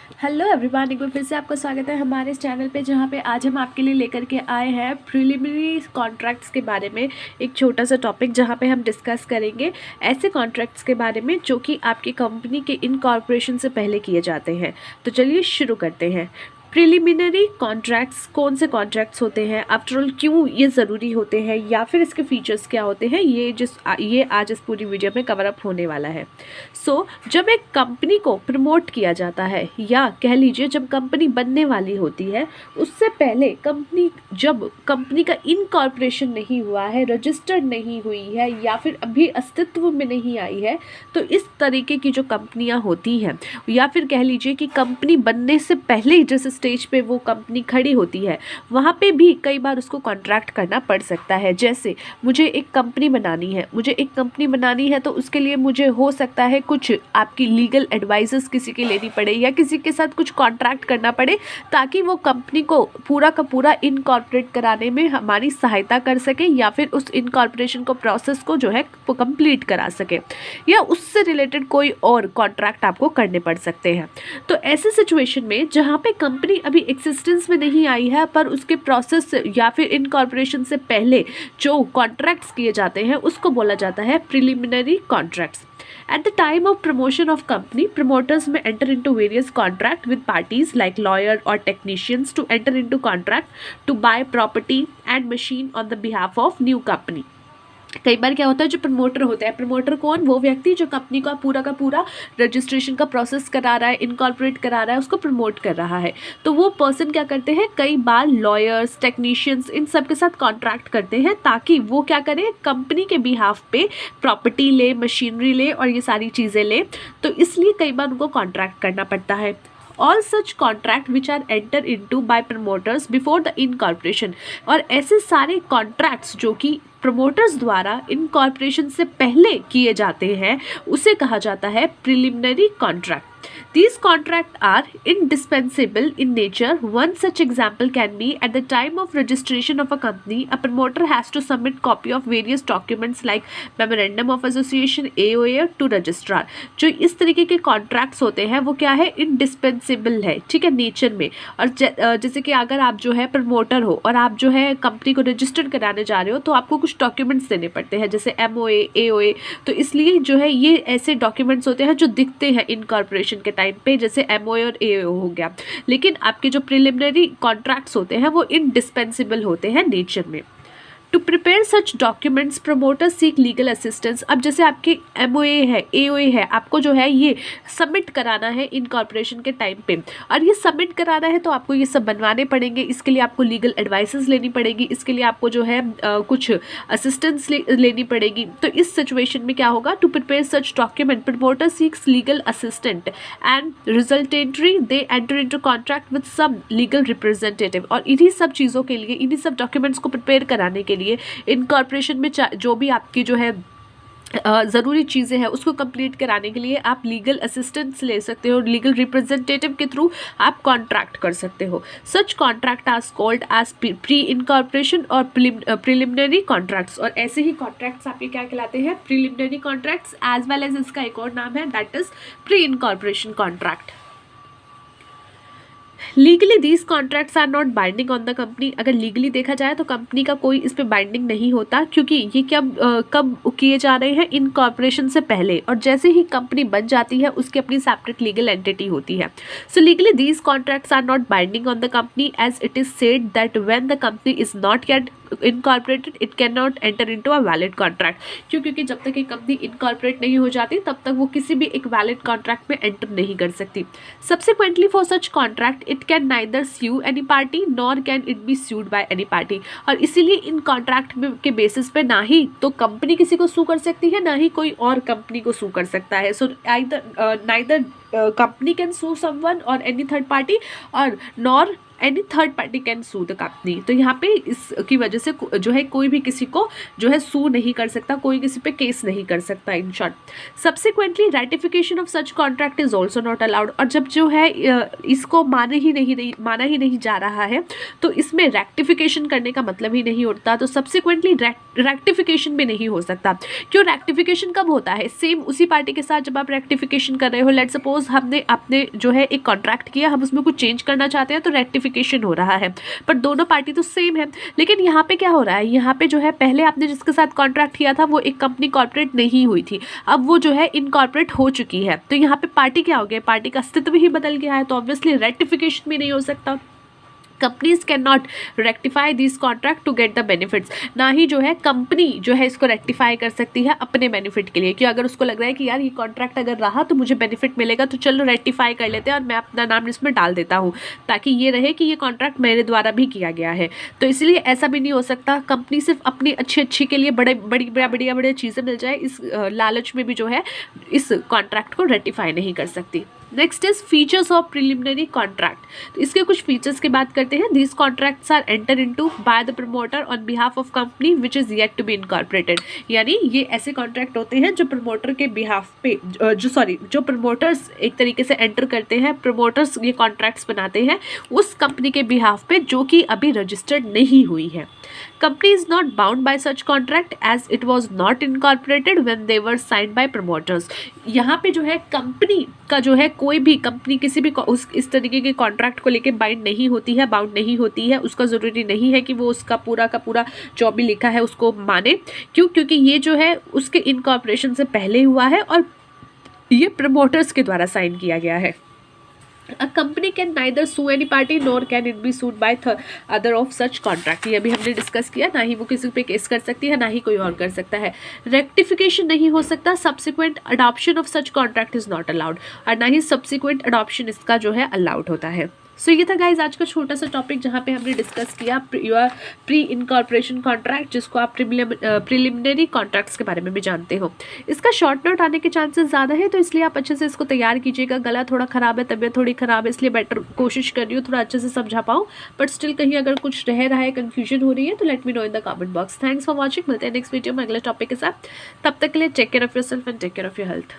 Hello everyone, एक बार फिर से आपका स्वागत है हमारे इस चैनल पे, जहाँ पे आज हम आपके लिए लेकर के आए हैं प्रिलिमिनरी कॉन्ट्रैक्ट्स के बारे में एक छोटा सा टॉपिक, जहाँ पे हम डिस्कस करेंगे ऐसे कॉन्ट्रैक्ट्स के बारे में जो कि आपकी कंपनी के इनकॉर्पोरेशन से पहले किए जाते हैं। तो चलिए शुरू करते हैं। प्रिलिमिनरी कॉन्ट्रैक्ट्स कौन से कॉन्ट्रैक्ट्स होते हैं, आफ्टर ऑल क्यों ये ज़रूरी होते हैं, या फिर इसके फीचर्स क्या होते हैं, ये आज इस पूरी वीडियो में कवर अप होने वाला है। जब एक कंपनी को प्रमोट किया जाता है, या कह लीजिए जब कंपनी बनने वाली होती है, उससे पहले जब कंपनी का इनकॉर्पोरेशन नहीं हुआ है, रजिस्टर्ड नहीं हुई है, या फिर अभी अस्तित्व में नहीं आई है, तो इस तरीके की जो कंपनियां होती हैं, या फिर कह लीजिए कि कंपनी बनने से पहले जिस स्टेज पे वो कंपनी खड़ी होती है, वहाँ पे भी कई बार उसको कॉन्ट्रैक्ट करना पड़ सकता है। जैसे मुझे एक कंपनी बनानी है तो उसके लिए मुझे हो सकता है कुछ आपकी लीगल एडवाइसेस किसी की लेनी पड़े, या किसी के साथ कुछ कॉन्ट्रैक्ट करना पड़े, ताकि वो कंपनी को पूरा का पूरा इनकॉर्पोरेट कराने में हमारी सहायता कर सके, या फिर उस इनकॉर्पोरेशन को प्रोसेस को जो है वो कंप्लीट करा सके, या उससे रिलेटेड कोई और कॉन्ट्रैक्ट आपको करने पड़ सकते हैं। तो ऐसे सिचुएशन में जहाँ पे कंपनी अभी एग्जिस्टेंस में नहीं आई है, पर उसके प्रोसेस या फिर इनकॉर्पोरेशन से पहले जो कॉन्ट्रैक्ट्स किए जाते हैं, उसको बोला जाता है preliminary contracts. At the time of promotion of company, promoters may enter into various contract with parties like lawyer or technicians to enter into contract to buy property and machine on the behalf of new company. कई बार क्या होता है, जो promoter होता है, promoter कौन, वो व्यक्ति जो कंपनी का पूरा रजिस्ट्रेशन का प्रोसेस करा रहा है, इनकॉर्पोरेट करा रहा है, उसको प्रमोट कर रहा है। तो वो पर्सन क्या करते हैं, कई बार लॉयर्स, टेक्नीशियंस, इन सब के साथ कॉन्ट्रैक्ट करते हैं, ताकि वो क्या करें, कंपनी के बिहाफ पे प्रॉपर्टी ले, मशीनरी ले और ये सारी चीज़ें ले। तो इसलिए कई बार उनको कॉन्ट्रैक्ट करना पड़ता है। All such contract which are entered into by promoters before the incorporation, और ऐसे सारे कॉन्ट्रैक्ट्स जो कि प्रमोटर्स द्वारा इनकॉर्पोरेशन से पहले किए जाते हैं, उसे कहा जाता है preliminary contract. These contracts are indispensable in nature. One such example can be at the time of registration of a company, a promoter has to submit copy of various documents like memorandum of association, AOA to registrar. जो इस तरीके के contracts होते हैं वो क्या है, indispensable है, ठीक है, नेचर में। और जैसे कि अगर आप जो है प्रमोटर हो और आप जो है कंपनी को रजिस्टर्ड कराने जा रहे हो, तो आपको कुछ डॉक्यूमेंट्स देने पड़ते हैं, जैसे MOA, AOA। तो इसलिए जो है ये ऐसे डॉक्यूमेंट्स होते हैं जो दिखते हैं इनकॉर्पोरेशन के टाइम पे, जैसे MOA और AOA हो गया। लेकिन आपके जो प्रिलिमिनरी कॉन्ट्रैक्ट्स होते हैं वो इंडिस्पेंसिबल होते हैं नेचर में। To prepare such documents, promoter seek legal assistance. अब जैसे आपके MOA है, AOA है, आपको जो है ये सबमिट कराना है इनकॉर्पोरेशन के टाइम पे, और ये सबमिट कराना है तो आपको ये सब बनवाने पड़ेंगे। इसके लिए आपको लीगल एडवाइसेस लेनी पड़ेगी, इसके लिए आपको जो है कुछ असिस्टेंस लेनी पड़ेगी। तो इस सिचुएशन में क्या होगा, to prepare such document, promoter seeks legal assistant and resultantly they enter into contract with some legal representative. और इन्हीं सब चीज़ों के लिए, इन्हीं सब डॉक्यूमेंट्स को प्रिपेयर कराने के लिए इनकॉर्पोरेशन में जो भी आपकी जो है ज़रूरी चीज़ें हैं, उसको कंप्लीट कराने के लिए आप लीगल असिस्टेंस ले सकते हो, लीगल रिप्रेजेंटेटिव के थ्रू आप कॉन्ट्रैक्ट कर सकते हो। Such contract are called as pre incorporation और प्रिलिमिनरी कॉन्ट्रैक्ट्स। और ऐसे ही कॉन्ट्रैक्ट्स आपके क्या कहलाते हैं, preliminary contracts, as well as इसका एक और नाम है, that is pre incorporation contract. Legally these contracts are not binding on the company. अगर लीगली देखा जाए तो कंपनी का कोई इस पर बाइंडिंग नहीं होता, क्योंकि ये कब किए जा रहे हैं, इनकॉर्पोरेशन से पहले। और जैसे ही कंपनी बन जाती है, उसकी अपनी सेपरेट लीगल एंटिटी होती है। So legally these contracts are not binding on the company, as it is said that when the company is not yet incorporated it can not enter into a valid contract. क्योंकि जब तक एक company incorporate नहीं हो जाती, तब तक वो किसी भी एक वैलिड कॉन्ट्रैक्ट में एंटर नहीं कर सकती। Subsequently for such contract it can neither sue any party nor can it be sued by any party. और इसीलिए इन कॉन्ट्रैक्ट के बेसिस पे ना ही तो कंपनी किसी को सू कर सकती है, ना ही कोई और कंपनी को सू कर सकता है। So neither company can sue someone or any third party, or nor any third party can sue the company. तो यहाँ पे इसकी वजह से जो है कोई भी किसी को जो है सू नहीं कर सकता, कोई किसी पे केस नहीं कर सकता in short. Subsequently ratification of such contract is also not allowed. और जब जो है इसको माना ही नहीं जा रहा है तो इसमें रेक्टिफिकेशन करने का मतलब ही नहीं होता। तो सब्सिक्वेंटली रेक्टिफिकेशन भी नहीं हो सकता। क्यों? रेक्टिफिकेशन कब होता है? सेम उसी पार्टी के साथ जब आप रेक्टिफिकेशन कर रहे हो, लेट सपोज हमने अपने जो है एक कॉन्ट्रैक्ट किया, हम उसमें कुछ चेंज करना चाहते हैं तो रेक्टिफिकेशन हो रहा है, पर दोनों पार्टी तो सेम है। लेकिन यहाँ पे क्या हो रहा है, यहाँ पे जो है पहले आपने जिसके साथ कॉन्ट्रैक्ट किया था वो एक कंपनी कॉर्पोरेट नहीं हुई थी, अब वो जो है इनकॉर्पोरेट हो चुकी है। तो यहाँ पे पार्टी क्या हो गया? पार्टी का अस्तित्व ही बदल गया है, तो ऑब्वियसली रेक्टिफिकेशन भी नहीं हो सकता। Companies cannot rectify this contract to get the benefits. ना ही जो है कंपनी जो है इसको रेक्टिफाई कर सकती है अपने बेनिफिट के लिए, कि अगर उसको लग रहा है कि यार ये कॉन्ट्रैक्ट अगर रहा तो मुझे बेनिफिट मिलेगा, तो चलो रेक्टिफाई कर लेते हैं और मैं अपना नाम इसमें डाल देता हूँ, ताकि ये रहे कि ये कॉन्ट्रैक्ट मेरे द्वारा भी किया गया है। तो इसलिए ऐसा भी नहीं हो सकता। कंपनी सिर्फ अपनी अच्छी के लिए बढ़िया चीज़ें मिल जाए इस लालच में भी जो है इस कॉन्ट्रैक्ट को रेटिफाई नहीं कर सकती। Next is features of preliminary contract. तो इसके कुछ फीचर्स की बात करते हैं। These contracts are enter into by the promoter on behalf of company which is yet to be incorporated. यानी ये ऐसे कॉन्ट्रैक्ट होते हैं जो प्रमोटर के बिहाफ पे जो प्रमोटर्स एक तरीके से एंटर करते हैं, प्रमोटर्स ये कॉन्ट्रैक्ट्स बनाते हैं उस कंपनी के बिहाफ पे जो कि अभी रजिस्टर्ड नहीं हुई है। Company is not bound by such contract as it was not incorporated when they were signed by promoters। यहाँ पे जो है कंपनी का जो है कोई भी कंपनी किसी भी इस तरीके के कॉन्ट्रैक्ट को लेके बाउंड नहीं होती है। उसका ज़रूरी नहीं है कि वो उसका पूरा का पूरा जो भी लिखा है उसको माने। क्यों? क्योंकि ये जो है उसके इनकॉर्पोरेशन से पहले हुआ है और ये प्रमोटर्स के द्वारा साइन किया गया है। A company can neither sue any party nor can it be sued by other of such contract। ये भी हमने डिस्कस किया, ना ही वो किसी पे केस कर सकती है, ना ही कोई और कर सकता है। रेक्टिफिकेशन नहीं हो सकता। Subsequent adoption of such contract is not allowed, और ना ही सब्सिक्वेंट अडॉप्शन इसका जो है अलाउड होता है। सो ये था गाइज आज का छोटा सा टॉपिक जहाँ पे हमने डिस्कस किया योर प्री इनकॉर्पोरेशन कॉन्ट्रैक्ट, जिसको आप प्रिलिमिनरी कॉन्ट्रैक्ट्स के बारे में भी जानते हो। इसका शॉर्ट नोट आने के चांसेस ज़्यादा है, तो इसलिए आप अच्छे से इसको तैयार कीजिएगा। गला थोड़ा ख़राब है, तबीयत थोड़ी ख़राब है, इसलिए बेटर कोशिश कर रही हूँ थोड़ा अच्छे से समझा पाऊँ, बट स्टिल कहीं अगर कुछ रह रहा है, कन्फ्यूजन हो रही है, तो let me know in the comment box. Thanks for watching. मिलते हैं नेक्स्ट वीडियो में अगले टॉपिक के साथ। तब तक के लिए take care of yourself and take care of your health.